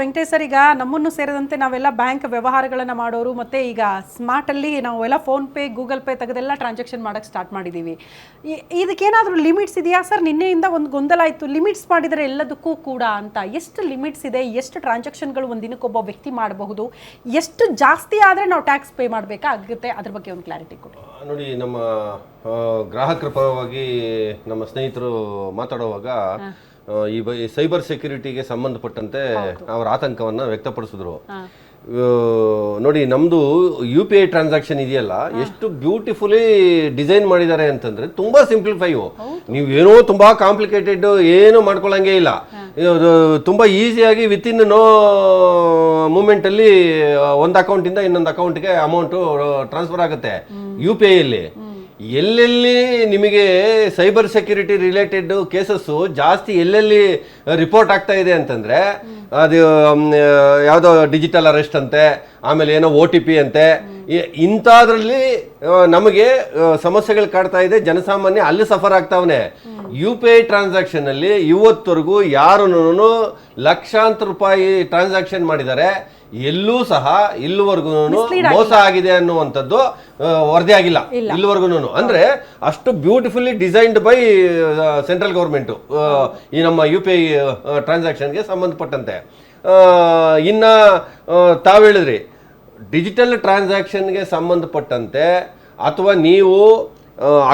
Venkatesh sir, ಈಗ ನಮ್ಮನ್ನು ಸೇರಿದಂತೆ ನಾವೆಲ್ಲ ಬ್ಯಾಂಕ್ ವ್ಯವಹಾರಗಳನ್ನು ಮಾಡೋರು ಮತ್ತೆ ಈಗ ಸ್ಮಾರ್ಟಲ್ಲಿ ನಾವೆಲ್ಲ ಫೋನ್ಪೇ ಗೂಗಲ್ ಪೇ ತೆಗೆದೆಲ್ಲ ಟ್ರಾನ್ಸಾಕ್ಷನ್ ಮಾಡೋಕ್ಕೆ ಸ್ಟಾರ್ಟ್ ಮಾಡಿದ್ದೀವಿ. ಇದಕ್ಕೇನಾದರೂ ಲಿಮಿಟ್ಸ್ ಇದೆಯಾ ಸರ್? ನಿನ್ನೆಯಿಂದ ಒಂದು ಗೊಂದಲ ಇತ್ತು, ಲಿಮಿಟ್ಸ್ ಮಾಡಿದರೆ ಎಲ್ಲದಕ್ಕೂ ಕೂಡ ಅಂತ. ಎಷ್ಟು ಲಿಮಿಟ್ಸ್ ಇದೆ? ಎಷ್ಟು ಟ್ರಾನ್ಸಾಕ್ಷನ್ಗಳು ಒಂದು ದಿನಕ್ಕೊಬ್ಬ ವ್ಯಕ್ತಿ ಮಾಡಬಹುದು? ಎಷ್ಟು ಜಾಸ್ತಿ ಆದರೆ ನಾವು ಟ್ಯಾಕ್ಸ್ ಪೇ ಮಾಡಬೇಕಾಗುತ್ತೆ? ಅದ್ರ ಬಗ್ಗೆ ಒಂದು ಕ್ಲಾರಿಟಿ ಕೊಡಿ. ನೋಡಿ, ನಮ್ಮ ಗ್ರಾಹಕರ ಪರವಾಗಿ ನಮ್ಮ ಸ್ನೇಹಿತರು ಮಾತಾಡುವಾಗ ಈ ಸೈಬರ್ ಸೆಕ್ಯೂರಿಟಿಗೆ ಸಂಬಂಧಪಟ್ಟಂತೆ ಅವರ ಆತಂಕವನ್ನು ವ್ಯಕ್ತಪಡಿಸಿದ್ರು. ನೋಡಿ, ನಮ್ದು UPI ಟ್ರಾನ್ಸಾಕ್ಷನ್ ಇದೆಯಲ್ಲ, ಎಷ್ಟು ಬ್ಯೂಟಿಫುಲಿ ಡಿಸೈನ್ ಮಾಡಿದ್ದಾರೆ ಅಂತಂದ್ರೆ ತುಂಬಾ ಸಿಂಪ್ಲಿಫೈವು. ನೀವು ಏನೋ ತುಂಬಾ ಕಾಂಪ್ಲಿಕೇಟೆಡ್ ಏನು ಮಾಡ್ಕೊಳ್ಳಂಗೆ ಇಲ್ಲ. ತುಂಬಾ ಈಸಿಯಾಗಿ ವಿತಿನ್ ನೋ ಮೂಮೆಂಟ್ ಅಲ್ಲಿ ಒಂದು ಅಕೌಂಟಿಂದ ಇನ್ನೊಂದು ಅಕೌಂಟ್ಗೆ ಅಮೌಂಟು ಟ್ರಾನ್ಸ್ಫರ್ ಆಗುತ್ತೆ UPI ಅಲ್ಲಿ. ಎಲ್ಲೆಲ್ಲಿ ನಿಮಗೆ ಸೈಬರ್ ಸೆಕ್ಯೂರಿಟಿ ರಿಲೇಟೆಡ್ ಕೇಸಸ್ಸು ಜಾಸ್ತಿ ಎಲ್ಲೆಲ್ಲಿ ರಿಪೋರ್ಟ್ ಆಗ್ತಾ ಇದೆ ಅಂತಂದ್ರೆ, ಅದು ಯಾವುದೋ ಡಿಜಿಟಲ್ ಅರೆಸ್ಟ್ ಅಂತೆ, ಆಮೇಲೆ ಏನೋ OTP ಅಂತೆ, ಇಂಥದ್ರಲ್ಲಿ ನಮಗೆ ಸಮಸ್ಯೆಗಳು ಕಾಡ್ತಾ ಇದೆ. ಜನಸಾಮಾನ್ಯ ಅಲ್ಲಿ ಸಫರ್ ಆಗ್ತಾವನೆ. UPI ಟ್ರಾನ್ಸಾಕ್ಷನ್ ಅಲ್ಲಿ ಇವತ್ತವರೆಗೂ ಯಾರು ಲಕ್ಷಾಂತರ ರೂಪಾಯಿ ಟ್ರಾನ್ಸಾಕ್ಷನ್ ಮಾಡಿದ್ದಾರೆ, ಎಲ್ಲೂ ಸಹ ಇಲ್ಲಿವರೆಗೂ ಮೋಸ ಆಗಿದೆ ಅನ್ನುವಂಥದ್ದು ವರದಿ ಆಗಿಲ್ಲ ಇಲ್ಲಿವರೆಗೂ. ಅಂದ್ರೆ ಅಷ್ಟು beautifully designed by central government ಈ ನಮ್ಮ UPI ಟ್ರಾನ್ಸಾಕ್ಷನ್ಗೆ ಸಂಬಂಧಪಟ್ಟಂತೆ. ಇನ್ನ ತಾವು ಹೇಳಿದ್ರಿ, ಡಿಜಿಟಲ್ ಟ್ರಾನ್ಸಾಕ್ಷನ್ಗೆ ಸಂಬಂಧಪಟ್ಟಂತೆ ಅಥವಾ ನೀವು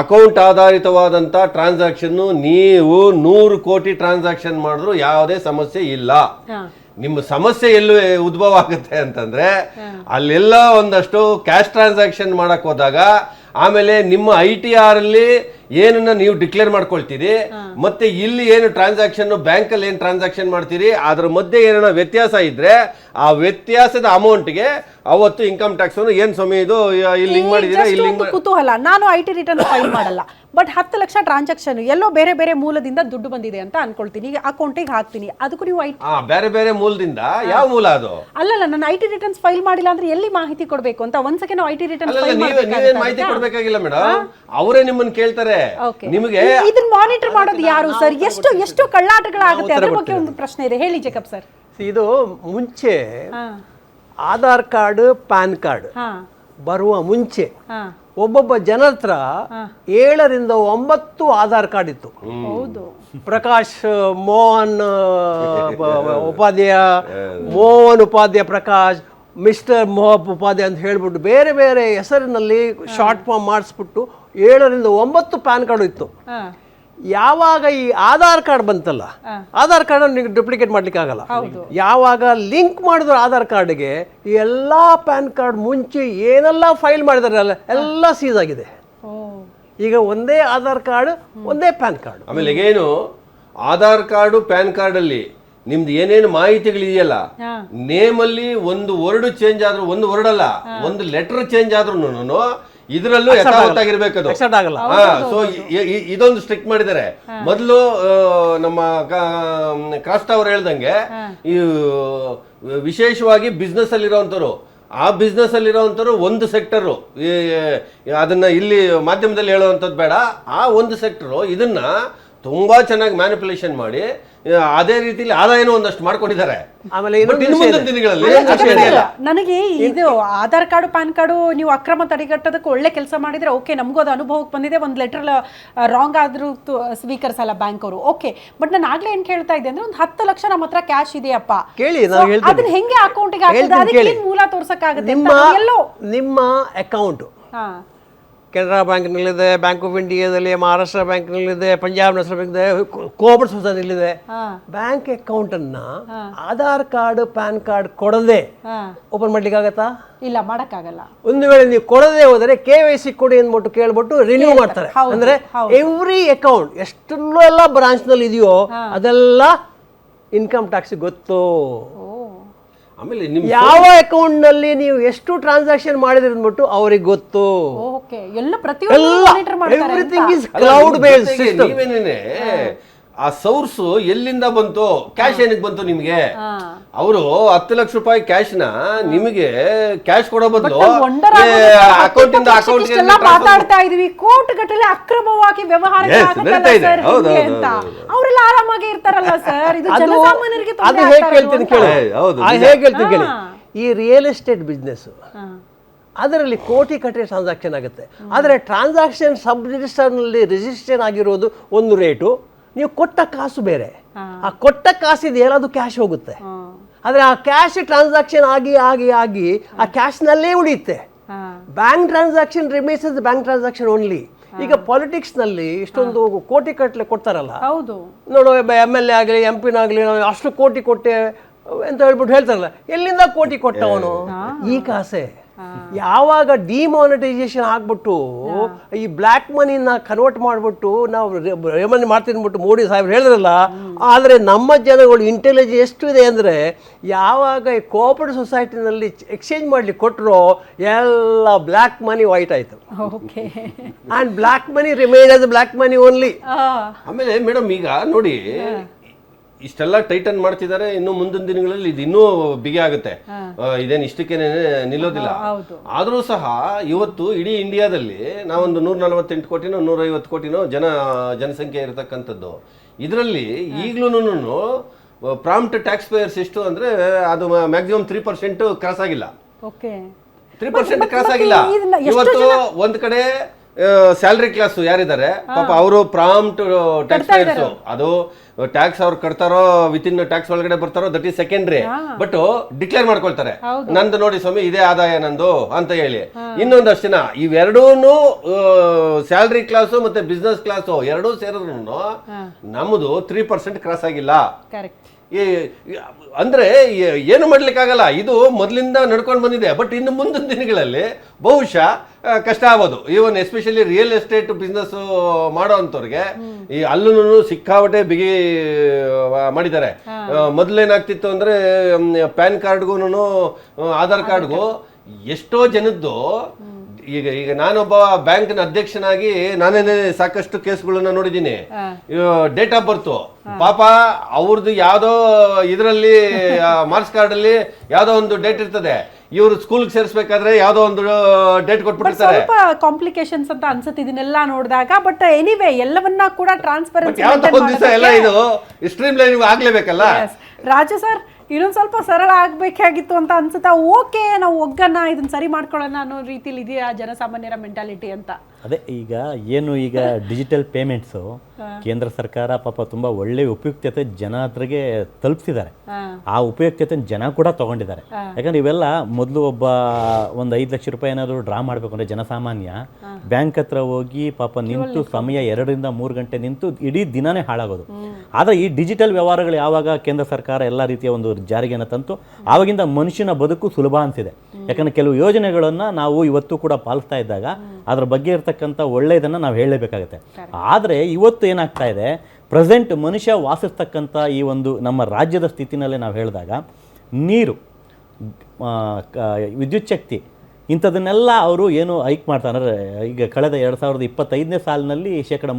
ಅಕೌಂಟ್ ಆಧಾರಿತವಾದಂಥ ಟ್ರಾನ್ಸಾಕ್ಷನ್ನು ನೀವು 100 ಕೋಟಿ ಟ್ರಾನ್ಸಾಕ್ಷನ್ ಮಾಡಿದ್ರು ಯಾವುದೇ ಸಮಸ್ಯೆ ಇಲ್ಲ. ನಿಮ್ಮ ಸಮಸ್ಯೆ ಎಲ್ಲೂ ಉದ್ಭವ ಆಗುತ್ತೆ ಅಂತಂದ್ರೆ, ಅಲ್ಲೆಲ್ಲ ಒಂದಷ್ಟು ಕ್ಯಾಶ್ ಟ್ರಾನ್ಸಾಕ್ಷನ್ ಮಾಡಕ್ ಹೋದಾಗ, ಆಮೇಲೆ ನಿಮ್ಮ ITR ಅಲ್ಲಿ ಏನನ್ನ ನೀವು ಡಿಕ್ಲೇರ್ ಮಾಡ್ಕೊಳ್ತೀರಿ, ಮತ್ತೆ ಇಲ್ಲಿ ಏನು ಟ್ರಾನ್ಸಾಕ್ಷನ್ ಬ್ಯಾಂಕಲ್ಲಿ ಏನು ಟ್ರಾನ್ಸಾಕ್ಷನ್ ಮಾಡ್ತೀರಿ, ಅದ್ರ ಮಧ್ಯೆ ಏನಾರ ವ್ಯತ್ಯಾಸ ಇದ್ರೆ ಆ ವ್ಯತ್ಯಾಸದ ಅಮೌಂಟ್ಗೆ ಅವತ್ತು ಇನ್ಕಮ್ ಟ್ಯಾಕ್ಸ್ ಏನು ಸಮಯ ಇದು ಇಲ್ಲಿ ಲಿಂಕ್ ಮಾಡಿದೀರಾ, ಇಲ್ಲಿ ಕುತೂಹಲ. ನಾನು IT ರಿಟರ್ನ್ ಫೈಲ್ ಮಾಡಲ್ಲ, ಬಟ್ 10 ಲಕ್ಷ ಟ್ರಾನ್ಸಾಕ್ಷನ್ ಎಲ್ಲೋ ಬೇರೆ ಬೇರೆ ಮೂಲದಿಂದ ದುಡ್ಡು ಬಂದಿದೆ ಅಂತ ಅನ್ಕೊಳ್ತೀನಿ, ಈಗ ಅಕೌಂಟಿಗೆ ಹಾಕ್ತೀನಿ. ಅದಕ್ಕೂ ನೀವು ಬೇರೆ ಬೇರೆ ಮೂಲದಿಂದ, ಯಾವ ಮೂಲ ಅದು? ಅಲ್ಲಲ್ಲ, ನಾನು IT ರಿಟರ್ನ್ಸ್ ಫೈಲ್ ಮಾಡಿಲ್ಲ ಅಂದ್ರೆ ಎಲ್ಲಿ ಮಾಹಿತಿ ಕೊಡಬೇಕು ಅಂತ ಒಂದ್ಸಕ್ಕೆ ನಾವು IT ರಿಟರ್ನ್ಸ್ ಫೈಲ್ ನೀವೇನ್ ಮಾಹಿತಿ ಕೊಡ್ಬೇಕಾಗಿಲ್ಲ ಮೇಡಮ್, ಅವರೇ ನಿಮ್ಮನ್ನ ಕೇಳ್ತಾರೆ. ನಿಮಗೆ ಇದನ್ನ ಮಾನಿಟರ್ ಮಾಡೋದು ಯಾರು ಸರ್? ಎಷ್ಟು ಕಳ್ಳಾಟಗಳಾಗುತ್ತೆ? ಅದ್ರ ಬಗ್ಗೆ ಒಂದು ಪ್ರಶ್ನೆ ಇದೆ, ಹೇಳಿ ಜೇಕಬ್ ಸರ್. ಇದು ಮುಂಚೆ ಆಧಾರ್ ಕಾರ್ಡ್ ಪ್ಯಾನ್ ಕಾರ್ಡ್ ಬರುವ ಮುಂಚೆ ಒಬ್ಬೊಬ್ಬ ಜನರ ಹತ್ರ 7 ರಿಂದ 9 ಆಧಾರ್ ಕಾರ್ಡ್ ಇತ್ತು. ಪ್ರಕಾಶ್ ಮೋಹನ್ ಉಪಾಧ್ಯಾಯ, ಮೋಹನ್ ಉಪಾಧ್ಯಾಯ ಪ್ರಕಾಶ್, ಮಿಸ್ಟರ್ ಮೋಹನ್ ಉಪಾಧ್ಯಾಯ ಅಂತ ಹೇಳ್ಬಿಟ್ಟು ಬೇರೆ ಬೇರೆ ಹೆಸರಿನಲ್ಲಿ ಶಾರ್ಟ್ ಫಾರ್ಮ್ ಮಾಡಿಸ್ಬಿಟ್ಟು 7 ರಿಂದ 9 ಪ್ಯಾನ್ ಕಾರ್ಡ್ ಇತ್ತು. ಯಾವಾಗ ಈ ಆಧಾರ್ ಕಾರ್ಡ್ ಬಂತಲ್ಲ, ಆಧಾರ್ ಕಾರ್ಡ್ ನೀವು ಡುಪ್ಲಿಕೇಟ್ ಮಾಡ್ಲಿಕ್ಕೆ ಆಗಲ್ಲ. ಯಾವಾಗ ಲಿಂಕ್ ಮಾಡಿದ್ರು ಆಧಾರ್ ಕಾರ್ಡ್ಗೆ, ಈ ಎಲ್ಲಾ ಪ್ಯಾನ್ ಕಾರ್ಡ್ ಮುಂಚೆ ಏನೆಲ್ಲ ಫೈಲ್ ಮಾಡಿದಾರಲ್ಲ ಎಲ್ಲ ಸೀಸ್ ಆಗಿದೆ. ಈಗ ಒಂದೇ ಆಧಾರ್ ಕಾರ್ಡ್, ಒಂದೇ ಪ್ಯಾನ್ ಕಾರ್ಡ್. ಆಮೇಲೆ ಏನು ಆಧಾರ್ ಕಾರ್ಡು ಪ್ಯಾನ್ ಕಾರ್ಡ್ ಅಲ್ಲಿ ನಿಮ್ದು ಏನೇನು ಮಾಹಿತಿಗಳಿದೆಯಲ್ಲ, ನೇಮ್ ಅಲ್ಲಿ ಒಂದು ವರ್ಡ್ ಚೇಂಜ್ ಆದ್ರೂ, ಒಂದು ವರ್ಡ್ ಅಲ್ಲ ಒಂದು ಲೆಟರ್ ಚೇಂಜ್ ಆದ್ರೂ ಇದರಲ್ಲೂ ಯಥಾವತ್ತಾಗಿರ್ಬೇಕು. ಸೊ ಇದೊಂದು ಸ್ಟ್ರಿಕ್ಟ್ ಮಾಡಿದ್ದಾರೆ. ಮೊದಲು ನಮ್ಮ ಕ್ರಾಸ್ಟ್ ಅವರು ಹೇಳ್ದಂಗೆ, ಈ ವಿಶೇಷವಾಗಿ ಬಿಸ್ನೆಸ್ ಅಲ್ಲಿರೋಂಥವ್ರು, ಆ ಬಿಸ್ನೆಸ್ ಅಲ್ಲಿರೋಂಥವ್ರು ಒಂದು ಸೆಕ್ಟರು, ಅದನ್ನ ಇಲ್ಲಿ ಮಾಧ್ಯಮದಲ್ಲಿ ಹೇಳುವಂಥದ್ದು ಬೇಡ, ಆ ಒಂದು ಸೆಕ್ಟರು ಇದನ್ನ ತುಂಬಾ ಚೆನ್ನಾಗಿ ಮ್ಯಾನಿಪುಲೇಷನ್ ಮಾಡಿ ಅದೇ ರೀತಿಯಲ್ಲಿ ಆದಾಯನೂ ಒಂದಷ್ಟು ಮಾಡ್ಕೊಂಡಿದ್ದಾರೆ. ಆಮೇಲೆ ನನಗೆ ಇದು ಆಧಾರ್ ಕಾರ್ಡು ಪ್ಯಾನ್ ಕಾರ್ಡು ನೀವು ಅಕ್ರಮ ತಡೆಗಟ್ಟೋದಕ್ಕೆ ಒಳ್ಳೆ ಕೆಲಸ ಮಾಡಿದ್ರೆ ಓಕೆ, ನಮಗೂ ಅದು ಅನುಭವಕ್ಕೆ ಬಂದಿದೆ. ಒಂದು ಲೆಟರ್ ರಾಂಗ್ ಆದ್ರೂ ಸ್ವೀಕರಿಸಲ್ಲ ಬ್ಯಾಂಕ್ ಅವರು, ಓಕೆ. ಬಟ್ ನಾನು ಆಗ್ಲೇ ಏನ್ ಕೇಳ್ತಾ ಇದ್ದೆ ಅಂದ್ರೆ, ಒಂದು 10 ಲಕ್ಷ ನಮ್ಮ ಹತ್ರ ಕ್ಯಾಶ್ ಇದೆಯಪ್ಪ, ಕೇಳಿ ಅದನ್ನ ಹೆಂಗೆ ಅಕೌಂಟ್ಗೆ ಹಾಕೋದು? ಅದಕ್ಕೆ ಮೂಲ ತೋರ್ಸಕ್ಕಾಗುತ್ತೆ? ನಿಮ್ಮ ಅಕೌಂಟ್ ಕೆನರಾ ಬ್ಯಾಂಕ್ನಲ್ಲಿದೆ, ಬ್ಯಾಂಕ್ ಆಫ್ ಇಂಡಿಯಾದಲ್ಲಿ, ಮಹಾರಾಷ್ಟ್ರ ಬ್ಯಾಂಕ್ನಲ್ಲಿದೆ, ಪಂಜಾಬ್ ನ್ಯಾಷನಲ್ ಬ್ಯಾಂಕ್ ಇದೆ, ಕೋಆಪರೇಟಿವ್ ಸೊಸೈಟಿಲಿದೆ. ಬ್ಯಾಂಕ್ ಅಕೌಂಟ್ ಅನ್ನ ಆಧಾರ್ ಕಾರ್ಡ್ ಪ್ಯಾನ್ ಕಾರ್ಡ್ ಕೊಡದೆ ಓಪನ್ ಮಾಡ್ಲಿಕ್ಕೆ ಆಗತ್ತಾ? ಇಲ್ಲ, ಮಾಡಕ್ಕಾಗಲ್ಲ. ಒಂದು ವೇಳೆ ನೀವು ಕೊಡದೆ ಹೋದರೆ KYC ಕೊಡಿ ಅಂದ್ಬಿಟ್ಟು ಕೇಳ್ಬಿಟ್ಟು ರಿನ್ಯೂ ಮಾಡ್ತಾರೆ. ಅಂದ್ರೆ ಎವ್ರಿ ಅಕೌಂಟ್ ಎಷ್ಟೆಲ್ಲ ಬ್ರಾಂಚ್ ನಲ್ಲಿ ಇದೆಯೋ ಅದೆಲ್ಲ ಇನ್ಕಮ್ ಟ್ಯಾಕ್ಸ್ ಗೊತ್ತು. ಆಮೇಲೆ ಯಾವ ಅಕೌಂಟ್ ನಲ್ಲಿ ನೀವು ಎಷ್ಟು ಟ್ರಾನ್ಸಾಕ್ಷನ್ ಮಾಡಿದ್ರಿ ಅಂದ್ಬಿಟ್ಟು ಅವ್ರಿಗೆ ಗೊತ್ತು. Everything is cloud based system. ನೀವೇನೇನೆ ಆ ಸೋರ್ಸ್ ಎಲ್ಲಿಂದ ಬಂತು, ಕ್ಯಾಶ್ ಏನಕ್ಕೆ ಬಂತು ನಿಮ್ಗೆ, ಅವರು 10 ಲಕ್ಷ ರೂಪಾಯಿ ಕ್ಯಾಶ್ನ ನಿಮಗೆ ಕ್ಯಾಶ್ ಕೊಡೋ ಬದಲು ಅಕೌಂಟ್ ಇಂದ ಅಕೌಂಟ್ ಮಾತಾಡ್ತಾ ಇದೀವಿ, ಕೋರ್ಟ್ ಗಟ್ಟಲೆ ಅಕ್ರಮವಾಗಿ ಅವರೆಲ್ಲ ಆರಾಮಾಗಿ ಇರ್ತಾರಲ್ಲ ಸರ್. ಇದು ಜನಸಾಮಾನ್ಯರಿಗೆ ಅದು ಹೇಗೆ ಹೇಳ್ತೀನಿ ಕೇಳಿ. ಈ ರಿಯಲ್ ಎಸ್ಟೇಟ್ ಬಿಸ್ನೆಸ್ ಅದರಲ್ಲಿ ಕೋಟಿ ಕಟ್ಟೆ ಟ್ರಾನ್ಸಾಕ್ಷನ್ ಆಗುತ್ತೆ. ಆದರೆ ಟ್ರಾನ್ಸಾಕ್ಷನ್ ಸಬ್ ರಿಜಿಸ್ಟರ್ನಲ್ಲಿ ರಿಜಿಸ್ಟ್ರೇಷನ್ ಆಗಿರೋದು ಒಂದು ರೇಟು, ನೀವು ಕೊಟ್ಟ ಕಾಸು ಬೇರೆ. ಆ ಕೊಟ್ಟ ಕಾಸಿದೆಯಲ್ಲ ಅದು ಕ್ಯಾಶ್ ಹೋಗುತ್ತೆ. ಆದರೆ ಆ ಕ್ಯಾಶ್ ಟ್ರಾನ್ಸಾಕ್ಷನ್ ಆಗಿ ಆಗಿ ಆಗಿ ಆ ಕ್ಯಾಶ್ನಲ್ಲೇ ಉಳಿಯುತ್ತೆ. Bank transaction remains is bank transaction only. ಈಗ ಪಾಲಿಟಿಕ್ಸ್ನಲ್ಲಿ ಇಷ್ಟೊಂದು ಕೋಟಿ ಕಟ್ಟಲೆ ಕೊಡ್ತಾರಲ್ಲ, ನೋಡು MLA ಆಗಲಿ MP ನಾಗಲಿ ನಾವು ಅಷ್ಟು ಕೋಟಿ ಕೊಟ್ಟೆ ಅಂತ ಹೇಳ್ಬಿಟ್ಟು ಹೇಳ್ತಾರಲ್ಲ, ಎಲ್ಲಿಂದ ಕೋಟಿ ಕೊಟ್ಟವನು? ಈ ಕಾಸೆ. ಯಾವಾಗ ಡಿಮಾನಿಟೈಸೇಷನ್ ಆಗ್ಬಿಟ್ಟು ಈ ಬ್ಲ್ಯಾಕ್ ಮನಿನ ಕನ್ವರ್ಟ್ ಮಾಡಿಬಿಟ್ಟು ನಾವು ರೆಮನಿ ಮಾಡ್ತೀನಿ ಬಿಟ್ಟು ಮೋದಿ ಸಾಹೇಬ್ರು ಹೇಳಿದ್ರಲ್ಲ, ಆದರೆ ನಮ್ಮ ಜನಗಳು ಇಂಟೆಲಿಜೆನ್ಸ್ ಎಷ್ಟು ಇದೆ ಅಂದರೆ, ಯಾವಾಗ ಈ ಕೋಆಪರೇಟಿವ್ ಸೊಸೈಟಿನಲ್ಲಿ ಎಕ್ಸ್ಚೇಂಜ್ ಮಾಡ್ಲಿಕ್ಕೆ ಕೊಟ್ಟರು ಎಲ್ಲ ಬ್ಲ್ಯಾಕ್ ಮನಿ ವೈಟ್ ಆಯಿತು. And black money remain as black money only. ಆಮೇಲೆ ಮೇಡಮ್ ಈಗ ನೋಡಿ, ಇಷ್ಟೆಲ್ಲ ಟೈಟನ್ ಮಾಡ್ತಿದ್ದಾರೆ, ಇನ್ನು ಮುಂದಿನ ದಿನಗಳಲ್ಲಿ ಇದು ಇನ್ನೂ ಬಿಗಿ ಆಗುತ್ತೆ. ಇದೇನು ಇಷ್ಟಕ್ಕೇನೆ ನಿಲ್ಲೋದಿಲ್ಲ. ಆದರೂ ಸಹ ಇವತ್ತು ಇಡೀ ಇಂಡಿಯಾದಲ್ಲಿ ನಾವೊಂದು 148 ಕೋಟಿನೋ 150 ಕೋಟಿನೋ ಜನಸಂಖ್ಯೆ ಇರತಕ್ಕಂಥದ್ದು. ಇದರಲ್ಲಿ ಈಗಲೂ ಪ್ರಾಂಪ್ಟ್ ಟ್ಯಾಕ್ಸ್ ಪೇಯರ್ಸ್ ಎಷ್ಟು ಅಂದ್ರೆ ಅದು ಮ್ಯಾಕ್ಸಿಮಮ್ 3% ಕ್ರಾಸ್ ಆಗಿಲ್ಲ. 3% ಕ್ರಾಸ್ ಆಗಿಲ್ಲ. ಇವತ್ತು ಒಂದ್ ಕಡೆ ಸ್ಯಾಲರಿ ಕ್ಲಾಸ್ ಯಾರಿದ್ದಾರೆ ಪಾಪ ಅವರು ಪ್ರಾಂಪ್ಟ್ ಟ್ಯಾಕ್ಸ್ ಪೇಯರ್ಸ್. ಅದು ಟ್ಯಾಕ್ಸ್ ಅವ್ರು ಕಟ್ತಾರೋ ವಿತಿನ್ ಟ್ಯಾಕ್ಸ್ ಒಳಗಡೆ ಬರ್ತಾರೋ that is secondary. But declare ಮಾಡ್ಕೊಳ್ತಾರೆ, ನಂದು ನೋಡಿ ಸ್ವಾಮಿ ಇದೇ ಆದಾಯ ನಂದು ಅಂತ ಹೇಳಿ. ಇನ್ನೊಂದಷ್ಟು ಜನ ಇವೆರಡೂನು ಸ್ಯಾಲರಿ ಕ್ಲಾಸು ಮತ್ತೆ ಬಿಸ್ನೆಸ್ ಕ್ಲಾಸು ಎರಡೂ ಸೇರಿದ್ರು ನಮ್ಮದು 3% ಕ್ರಾಸ್ ಆಗಿಲ್ಲ. ಅಂದ್ರೆ ಏನು ಮಾಡ್ಲಿಕ್ಕಾಗಲ್ಲ. ಇದು ಮೊದಲಿಂದ ನಡ್ಕೊಂಡು ಬಂದಿದೆ. ಬಟ್ ಇನ್ನು ಮುಂದಿನ ದಿನಗಳಲ್ಲಿ ಬಹುಶಃ ಕಷ್ಟ ಆಗೋದು. Even especially real estate business ಮಾಡೋ ಅಂಥವ್ರಿಗೆ ಈ ಅಲ್ಲೂ ಸಿಕ್ಕಾಪಟ್ಟೆ ಬಿಗಿ ಮಾಡಿದ್ದಾರೆ. ಮೊದಲೇನಾಗ್ತಿತ್ತು ಅಂದ್ರೆ ಪ್ಯಾನ್ ಕಾರ್ಡ್ಗೂ ಆಧಾರ್ ಕಾರ್ಡ್ಗೂ ಎಷ್ಟೋ ಜನದ್ದು ಈಗ ನಾನೊಬ್ಬ ಬ್ಯಾಂಕ್ನ ಅಧ್ಯಕ್ಷನಾಗಿ ನಾನೇನೆ ಸಾಕಷ್ಟು ಕೇಸ್ಗಳನ್ನ ನೋಡಿದ್ದೀನಿ. ಡೇಟ್ ಆಫ್ ಬರ್ತ್ ಪಾಪ ಅವ್ರದ್ದು ಯಾವ್ದೋ ಇದರಲ್ಲಿ ಮಾರ್ಕ್ಸ್ ಕಾರ್ಡ್ ಅಲ್ಲಿ ಯಾವ್ದೋ ಒಂದು ಡೇಟ್ ಇರ್ತದೆ, ಇವರು ಸ್ಕೂಲ್ ಸೇರಿಸಬೇಕಾದ್ರೆ ಯಾವ್ದೋ ಒಂದು ಡೇಟ್ ಕೊಟ್ಬಿಟ್ಟಿರ್ತಾರೆ. ಸ್ವಲ್ಪ ಕಾಂಪ್ಲಿಕೇಶನ್ಸ್ ಅಂತ ಅನ್ಸುತ್ತೆ ಇದನ್ನೆಲ್ಲ ನೋಡಿದಾಗ. ಬಟ್ ಎನಿವೇ ಎಲ್ಲವನ್ನ ಕೂಡ ಟ್ರಾನ್ಸ್ಪರೆನ್ಸಿ ಎಲ್ಲ ಇದು ಸ್ಟ್ರೀಮ್ ಲೈನ್ ಆಗ್ಲೇಬೇಕಲ್ಲ. ರಾಜು ಸರ್ ಇನ್ನೊಂದು ಸ್ವಲ್ಪ ಸರಳ ಆಗ್ಬೇಕಾಗಿತ್ತು ಅಂತ ಅನ್ಸುತ್ತಾ? ಓಕೆ, ನಾವು ಒಗ್ಗನ್ನ ಇದನ್ನ ಸರಿ ಮಾಡ್ಕೊಳ್ಳೋಣ ಅನ್ನೋ ರೀತಿಲಿ ಇದೆಯಾ ಜನಸಾಮಾನ್ಯರ ಮೆಂಟಾಲಿಟಿ ಅಂತ? ಅದೇ ಈಗ ಡಿಜಿಟಲ್ ಪೇಮೆಂಟ್ಸು ಕೇಂದ್ರ ಸರ್ಕಾರ ಪಾಪ ತುಂಬ ಒಳ್ಳೆ ಉಪಯುಕ್ತತೆ ಜನ ಹತ್ರಗೆ ತಲುಪಿಸಿದ್ದಾರೆ. ಆ ಉಪಯುಕ್ತತೆ ಜನ ಕೂಡ ತಗೊಂಡಿದ್ದಾರೆ. ಯಾಕಂದ್ರೆ ಇವೆಲ್ಲ ಮೊದಲು ಒಂದು 5 ಲಕ್ಷ ರೂಪಾಯಿ ಏನಾದರೂ ಡ್ರಾ ಮಾಡಬೇಕು ಅಂದರೆ ಜನಸಾಮಾನ್ಯ ಬ್ಯಾಂಕ್ ಹತ್ರ ಹೋಗಿ ಪಾಪ ನಿಂತು ಸಮಯ 2 ರಿಂದ 3 ಗಂಟೆ ನಿಂತು ಇಡೀ ದಿನನೇ ಹಾಳಾಗೋದು. ಆದರೆ ಈ ಡಿಜಿಟಲ್ ವ್ಯವಹಾರಗಳು ಯಾವಾಗ ಕೇಂದ್ರ ಸರ್ಕಾರ ಎಲ್ಲ ರೀತಿಯ ಒಂದು ಜಾರಿಗೆಯನ್ನು ತಂತು, ಆವಾಗಿಂದ ಮನುಷ್ಯನ ಬದುಕು ಸುಲಭ ಅನಿಸಿದೆ. ಯಾಕಂದರೆ ಕೆಲವು ಯೋಜನೆಗಳನ್ನು ನಾವು ಇವತ್ತು ಕೂಡ ಪಾಲಿಸ್ತಾ ಇದ್ದಾಗ ಅದ್ರ ಬಗ್ಗೆ ಇರ್ತಕ್ಕಂಥ ಒಳ್ಳೆಯದನ್ನು ನಾವು ಹೇಳಲೇಬೇಕಾಗುತ್ತೆ. ಆದರೆ ಇವತ್ತು ಏನಾಗ್ತಾ ಇದೆ, ಪ್ರೆಸೆಂಟ್ ಮನುಷ್ಯ ವಾಸಿಸ್ತಕ್ಕಂಥ ಈ ಒಂದು ನಮ್ಮ ರಾಜ್ಯದ ಸ್ಥಿತಿನಲ್ಲೇ ನಾವು ಹೇಳಿದಾಗ ನೀರು, ವಿದ್ಯುತ್ ಶಕ್ತಿ ಇಂಥದನ್ನೆಲ್ಲ ಅವರು ಏನು ಹೈಕ್ ಮಾಡ್ತಾರೆ. ಈಗ ಕಳೆದ 2025ನೇ ಸಾಲಿನಲ್ಲಿ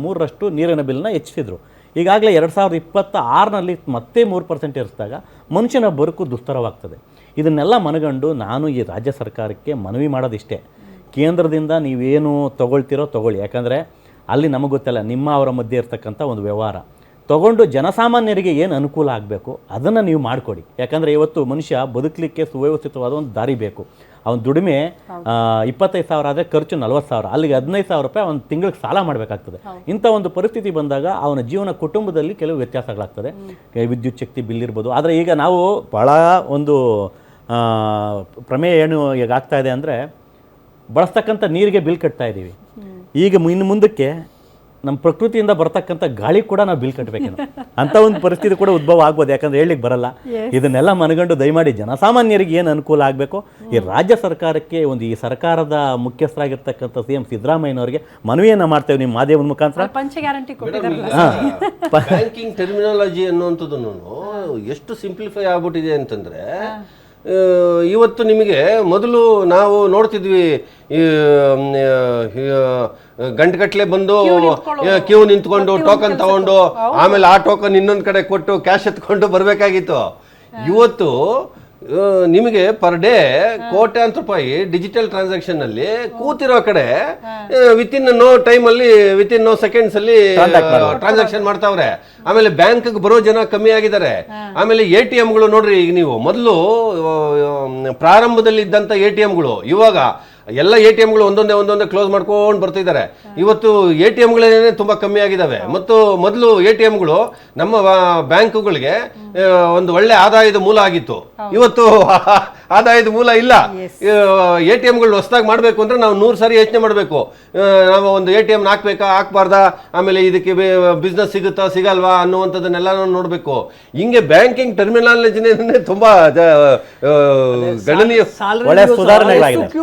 3% ನೀರಿನ ಬಿಲ್ನ ಹೆಚ್ಚಿಸಿದ್ರು. ಈಗಾಗಲೇ 2026ನಲ್ಲಿ ಮತ್ತೆ 3% ಇರಿಸಿದಾಗ ಮನುಷ್ಯನ ಬದುಕು ದುಸ್ತರವಾಗ್ತದೆ. ಇದನ್ನೆಲ್ಲ ಮನಗಂಡು ನಾನು ಈ ರಾಜ್ಯ ಸರ್ಕಾರಕ್ಕೆ ಮನವಿ ಮಾಡೋದಿಷ್ಟೇ, ಕೇಂದ್ರದಿಂದ ನೀವೇನು ತೊಗೊಳ್ತಿರೋ ತೊಗೊಳ್ಳಿ. ಯಾಕಂದರೆ ಅಲ್ಲಿ ನಮಗೆ ಗೊತ್ತಲ್ಲ ನಿಮ್ಮ ಅವರ ಮಧ್ಯೆ ಇರ್ತಕ್ಕಂಥ ಒಂದು ವ್ಯವಹಾರ ತೊಗೊಂಡು ಜನಸಾಮಾನ್ಯರಿಗೆ ಏನು ಅನುಕೂಲ ಆಗಬೇಕು ಅದನ್ನು ನೀವು ಮಾಡಿಕೊಡಿ. ಯಾಕಂದರೆ ಇವತ್ತು ಮನುಷ್ಯ ಬದುಕಲಿಕ್ಕೆ ಸುವ್ಯವಸ್ಥಿತವಾದ ಒಂದು ದಾರಿ ಬೇಕು. ಅವನ ದುಡಿಮೆ 25,000 ಆದರೆ ಖರ್ಚು 40,000, ಅಲ್ಲಿಗೆ 15,000 ರೂಪಾಯಿ ಒಂದು ತಿಂಗಳಿಗೆ ಸಾಲ ಮಾಡಬೇಕಾಗ್ತದೆ. ಇಂಥ ಒಂದು ಪರಿಸ್ಥಿತಿ ಬಂದಾಗ ಅವನ ಜೀವನ ಕುಟುಂಬದಲ್ಲಿ ಕೆಲವು ವ್ಯತ್ಯಾಸಗಳಾಗ್ತದೆ. ವಿದ್ಯುತ್ ಶಕ್ತಿ ಬಿಲ್ ಇರ್ಬೋದು. ಆದರೆ ಈಗ ನಾವು ಭಾಳ ಒಂದು ಪ್ರಮೇಯ ಏನು ಈಗ ಆಗ್ತಾ ಇದೆ ಅಂದರೆ, ಬಳಸ್ತಕ್ಕಂಥ ನೀರಿಗೆ ಬಿಲ್ ಕಟ್ತಾ ಇದ್ದೀವಿ. ಈಗ ಇನ್ನು ಮುಂದಕ್ಕೆ ನಮ್ಮ ಪ್ರಕೃತಿಯಿಂದ ಬರ್ತಕ್ಕಂಥ ಗಾಳಿ ಕೂಡ ನಾವು ಬಿಲ್ ಕಟ್ಟಬೇಕೇನೋ ಅಂಥ ಒಂದು ಪರಿಸ್ಥಿತಿ ಕೂಡ ಉದ್ಭವ ಆಗ್ಬೋದು. ಯಾಕಂದರೆ ಹೇಳಲಿಕ್ಕೆ ಬರಲ್ಲ. ಇದನ್ನೆಲ್ಲ ಮನಗಂಡು ದಯಮಾಡಿ ಜನಸಾಮಾನ್ಯರಿಗೆ ಏನು ಅನುಕೂಲ ಆಗಬೇಕು, ಈ ರಾಜ್ಯ ಸರ್ಕಾರಕ್ಕೆ ಈ ಸರ್ಕಾರದ ಮುಖ್ಯಸ್ಥರಾಗಿರ್ತಕ್ಕಂಥ CM ಸಿದ್ದರಾಮಯ್ಯನವರಿಗೆ ಮನವಿಯನ್ನು ಮಾಡ್ತೇವೆ ನಿಮ್ಮ ಮಾಧ್ಯಮದ ಮುಖಾಂತರ. ಬ್ಯಾಂಕಿಂಗ್ ಟರ್ಮಿನಾಲಜಿ ಅನ್ನುವಂಥದ್ದು ಎಷ್ಟು ಸಿಂಪ್ಲಿಫೈ ಆಗ್ಬಿಟ್ಟಿದೆ ಅಂತಂದ್ರೆ, ಇವತ್ತು ನಿಮಗೆ ಮೊದಲು ನಾವು ನೋಡ್ತಿದ್ವಿ ಗಂಟೆಗಟ್ಟಲೆ ಬಂದು ಕ್ಯೂ ನಿಂತ್ಕೊಂಡು ಟೋಕನ್ ತಗೊಂಡು ಆಮೇಲೆ ಆ ಟೋಕನ್ ಇನ್ನೊಂದು ಕಡೆ ಕೊಟ್ಟು ಕ್ಯಾಶ್ ಎತ್ಕೊಂಡು ಬರಬೇಕಾಗಿತ್ತು. ಇವತ್ತು ನಿಮಗೆ ಪರ್ ಡೇ ಕೋಟ್ಯಾಂತರ ರೂಪಾಯಿ ಡಿಜಿಟಲ್ ಟ್ರಾನ್ಸಾಕ್ಷನ್ ಅಲ್ಲಿ ಕೂತಿರೋ ಕಡೆ ವಿತಿನ್ ನೋ ಟೈಮ್ ಅಲ್ಲಿ ವಿತಿನ್ ನೋ ಸೆಕೆಂಡ್ಸ್ ಅಲ್ಲಿ ಟ್ರಾನ್ಸಾಕ್ಷನ್ ಮಾಡ್ತಾವ್ರೆ. ಆಮೇಲೆ ಬ್ಯಾಂಕ್ ಬರೋ ಜನ ಕಮ್ಮಿ ಆಗಿದ್ದಾರೆ. ಆಮೇಲೆ ATMಗಳು ನೋಡ್ರಿ, ಈಗ ನೀವು ಮೊದಲು ಪ್ರಾರಂಭದಲ್ಲಿ ಇದ್ದಂತ ATMಗಳು ಇವಾಗ ಎಲ್ಲ ATMಗಳು ಒಂದೊಂದೇ ಕ್ಲೋಸ್ ಮಾಡ್ಕೊಂಡು ಬರ್ತಿದ್ದಾರೆ. ಇವತ್ತು ATMಗಳೇ ತುಂಬಾ ಕಮ್ಮಿ ಆಗಿದ್ದಾವೆ. ಮತ್ತು ಮೊದಲು ATMಗಳು ನಮ್ಮ ಬ್ಯಾಂಕುಗಳಿಗೆ ಒಂದು ಒಳ್ಳೆ ಆದಾಯದ ಮೂಲ ಆಗಿತ್ತು. ಇವತ್ತು ಆದಾಯದ ಮೂಲ ಇಲ್ಲ. ATMಗಳು ಹೊಸದಾಗಿ ಮಾಡಬೇಕು ಅಂದ್ರೆ ನಾವು 100 ಸಾರಿ ಯೋಚನೆ ಮಾಡಬೇಕು. ನಾವು ಒಂದು ATM ಹಾಕ್ಬೇಕಾ ಹಾಕ್ಬಾರ್ದಾ, ಆಮೇಲೆ ಇದಕ್ಕೆ ಬಿಸ್ನೆಸ್ ಸಿಗುತ್ತಾ ಸಿಗಲ್ವಾ ಅನ್ನುವಂಥದ್ದನ್ನೆಲ್ಲ ನೋಡಬೇಕು. ಹಿಂಗೆ ಬ್ಯಾಂಕಿಂಗ್ ಟರ್ಮಿನಾಲಜಿನೇ ತುಂಬಾ ಗಣನೀಯ ಒಳ್ಳೆ ಸುಧಾರಣೆಗಳಾಗಿದೆ.